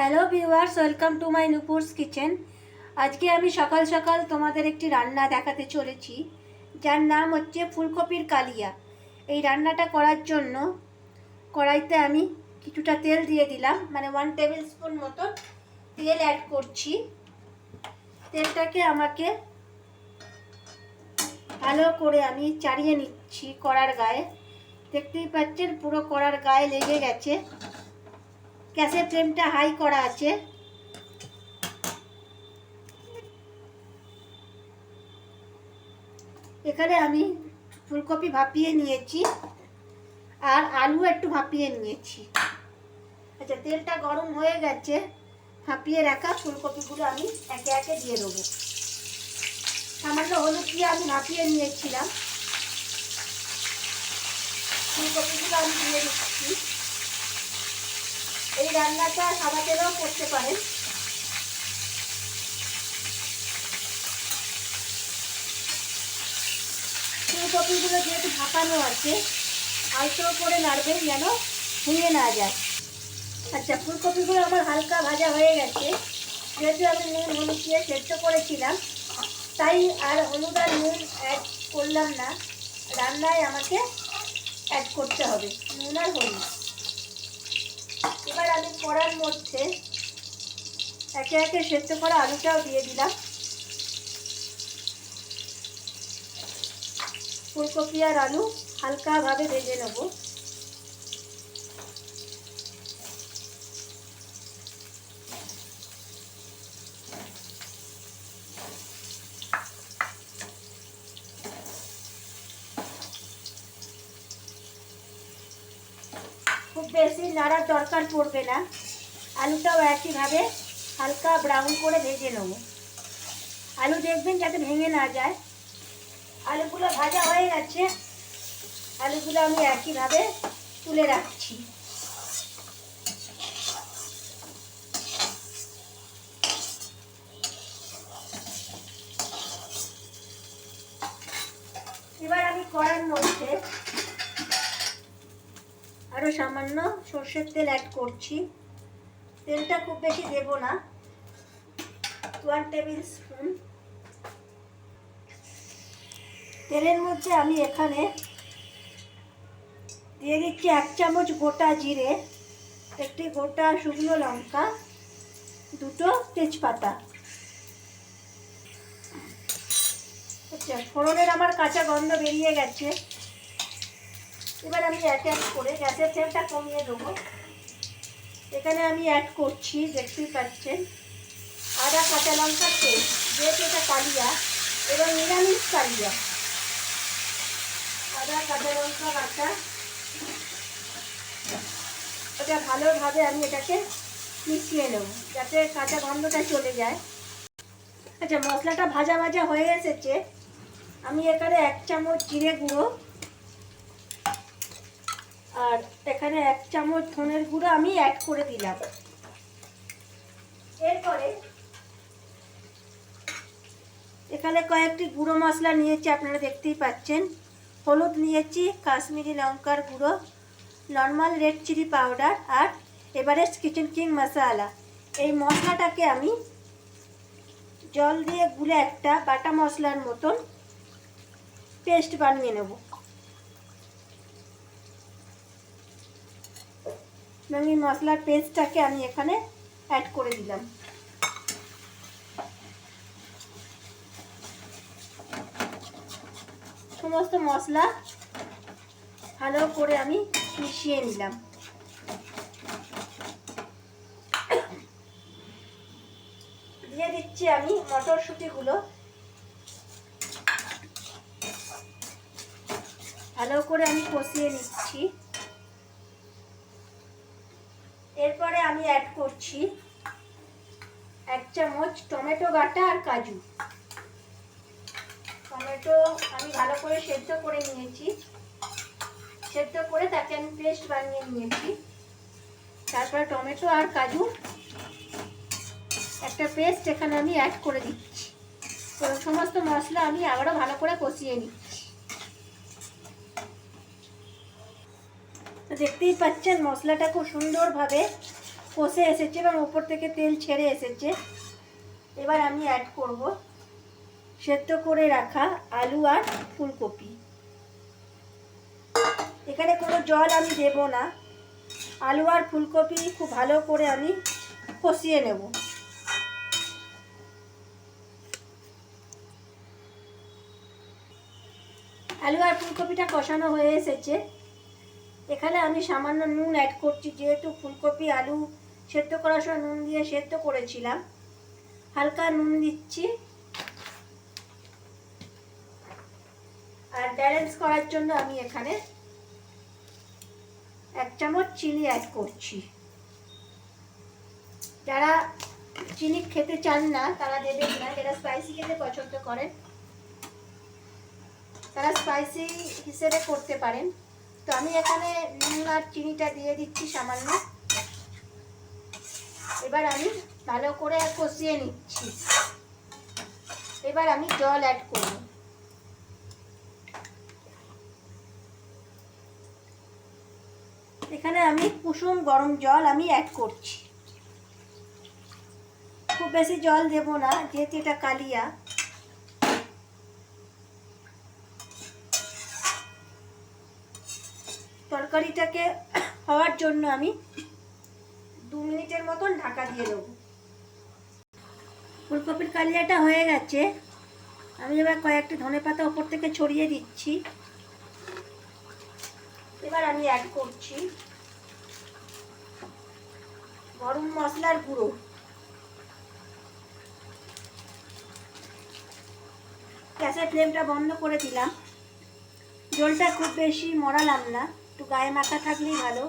Hello viewers, welcome to my Nupur's kitchen. আজকে আমি সকাল সকাল তোমাদের একটি রান্না দেখাতে চলেছি, যার নাম হচ্ছে ফুলকপির কালিয়া। এই রান্নাটা করার জন্য কড়াইতে আমি কিছুটা তেল দিয়ে দিলাম, মানে 1 টেবিল স্পুন মতো তেল অ্যাড করছি। তেলটাকে আমাকে ভালো করে আমি চাড়িয়ে নিচ্ছি কড়ার গায়ে। দেখতেই পাচ্ছেন পুরো কড়ার গায়ে লেগে গেছে। গ্যাসের ফ্লেমটা হাই করা আছে। এখানে আমি ফুলকপি ভাপিয়ে নিয়েছি আর আলু একটু ভাপিয়ে নিয়েছি। আচ্ছা, তেলটা গরম হয়ে গেছে। ভাপিয়ে রাখা ফুলকপিগুলো আমি একে একে দিয়ে দেবো। সামান্য হলুদ দিয়ে আমি ভাপিয়ে নিয়েছিলাম। ফুলকপিগুলো আমি দিয়ে দিচ্ছি। এই রান্নাটা সাদা তেলেও করতে পারেন। ফুলকপিগুলো যেহেতু ভাপানো আছে, আলতো করে নাড়বেন যেন ভেঙে না যায়। আচ্ছা, ফুলকপিগুলো আমার হালকা ভাজা হয়ে গেছে। যেহেতু আমি নুন হলুদ দিয়ে সেদ্ধ করেছিলাম, তাই আর হলুদ আর নুন অ্যাড করলাম না। রান্নায় আমাকে অ্যাড করতে হবে নুন আর হলুদ। এবার আমি কড়ার মধ্যে একে একে সেদ্ধ করা আলুটাও দিয়ে দিলাম। ফুলকপি আর আলু হালকাভাবে ভেজে নেব। খুব বেশি নাড়ার দরকার পড়বে না। আলুটাও একইভাবে হালকা ব্রাউন করে ভেজে নেব। আলু দেখবেন যাতে ভেঙে না যায়। আলুগুলো ভাজা হয়ে গেছে। আলুগুলো আমি একইভাবে তুলে রাখছি। এবার আমি কড়ার মধ্যে আরও সামান্য সর্ষের তেল অ্যাড করছি। তেলটা খুব বেশি দেব না, 1 টেবিল স্পুন। তেলের মধ্যে আমি এখানে দিয়ে দিচ্ছি 1 চামচ গোটা জিরে, একটি গোটা শুকনো লঙ্কা, 2টো তেজপাতা। আচ্ছা, ফোড়নের আমার কাঁচা গন্ধ বেরিয়ে গেছে। এবার আমি এক এক করে গ্যাসের ফ্লেমটা কমিয়ে দেবো। এখানে আমি অ্যাড করছি, দেখতেই পাচ্ছেন, আদা কাঁচা লঙ্কার পেস্ট। যেহেতু এটা কালিয়া এবং নিরামিষ কালিয়া, আদা কাঁচা লঙ্কা বাটা, এটা ভালোভাবে আমি এটাকে মিশিয়ে নেব যাতে কাঁচা গন্ধটা চলে যায়। আচ্ছা, মশলাটা ভাজা ভাজা হয়ে এসেছে। আমি এখানে 1 চামচ জিরে গুঁড়ো আর এখানে 1 চামচ ধনের গুঁড়ো আমি অ্যাড করে দিলাম। এরপরে এখানে কয়েকটি গুঁড়ো মশলা নিয়েছি, আপনারা দেখতেই পাচ্ছেন। হলুদ নিয়েছি, কাশ্মীরি লঙ্কার গুঁড়ো, নর্মাল রেড চিলি পাউডার আর এভারেস্ট কিচেন কিং মশলা। এই মশলাটাকে আমি জল দিয়ে গুলে একটা বাটা মশলার মতন পেস্ট বানিয়ে নেব। এবং এই মশলার পেস্টটাকে আমি এখানে অ্যাড করে দিলাম। সমস্ত মশলা ভালো করে আমি মিশিয়ে নিলাম। দিয়ে দিচ্ছি আমি মটরশুঁটিগুলো। ভালো করে আমি কষিয়ে নিচ্ছি। এরপরে আমি অ্যাড করছি 1 চামচ টমেটো বাটা আর কাজু। টমেটো আমি ভালো করে সেদ্ধ করে নিয়েছি। সেদ্ধ করে তাকে আমি পেস্ট বানিয়ে নিয়েছি। তারপর টমেটো আর কাজু একটা পেস্ট এখানে আমি অ্যাড করে দিচ্ছি। তো সমস্ত মশলা আমি আবারও ভালো করে কষিয়ে নিচ্ছি। দেখতেই পাচ্ছেন মশলাটা খুব সুন্দরভাবে কষে এসেছে এবং ওপর থেকে তেল ছেড়ে এসেছে। এবার আমি অ্যাড করব সেদ্ধ করে রাখা আলু আর ফুলকপি। এখানে কোনো জল আমি দেব না। আলু আর ফুলকপি খুব ভালো করে আমি কষিয়ে নেব। আলু আর ফুলকপিটা কষানো হয়ে এসেছে। এখানে আমি সামান্য নুন অ্যাড করছি, যেহেতু ফুলকপি আলু সেদ্ধ করার সময় নুন দিয়ে সেদ্ধ করেছিলাম। হালকা নুন দিচ্ছি, আর ব্যালেন্স করার জন্য আমি এখানে 1 চামচ চিনি অ্যাড করছি। যারা চিনি খেতে চান না তারা দেবেন না, যারা স্পাইসি খেতে পছন্দ করেন তারা স্পাইসি হিসেবে করতে পারেন। তো আমি এখানে নুন আর চিনিটা দিয়ে দিচ্ছি সামান্য। এবার আমি ভালো করে কষিয়ে নিচ্ছি। এবার আমি জল অ্যাড করব। এখানে আমি কুসুম গরম জল আমি অ্যাড করছি। খুব বেশি জল দেব না, যেহেতু এটা কালিয়া। তরকারিটাকে হওয়ার জন্য আমি 2 মিনিটের মতন ঢাকা দিয়ে দেবো। ফুলকপির কালিয়াটা হয়ে গেছে। আমি এবার কয়েকটি ধনেপাতা ওপর থেকে ছড়িয়ে দিচ্ছি। এবার আমি অ্যাড করছি গরম মশলার গুঁড়ো। গ্যাসের ফ্লেমটা বন্ধ করে দিলাম। জলটা খুব বেশি মরালাম না, একটু গায়ে মাখা থাকলেই ভালো।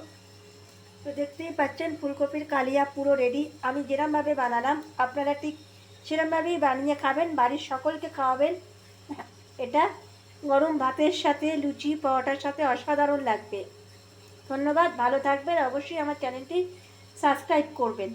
তো দেখতেই পাচ্ছেন ফুলকপির কালিয়া পুরো রেডি। আমি যেরমভাবে বানালাম আপনারা ঠিক সেরমভাবেই বানিয়ে খাবেন, বাড়ির সকলকে খাওয়াবেন। এটা গরম ভাতের সাথে, লুচি পরোটার সাথে অসাধারণ লাগবে। ধন্যবাদ, ভালো থাকবেন। অবশ্যই আমার চ্যানেলটি সাবস্ক্রাইব করবেন।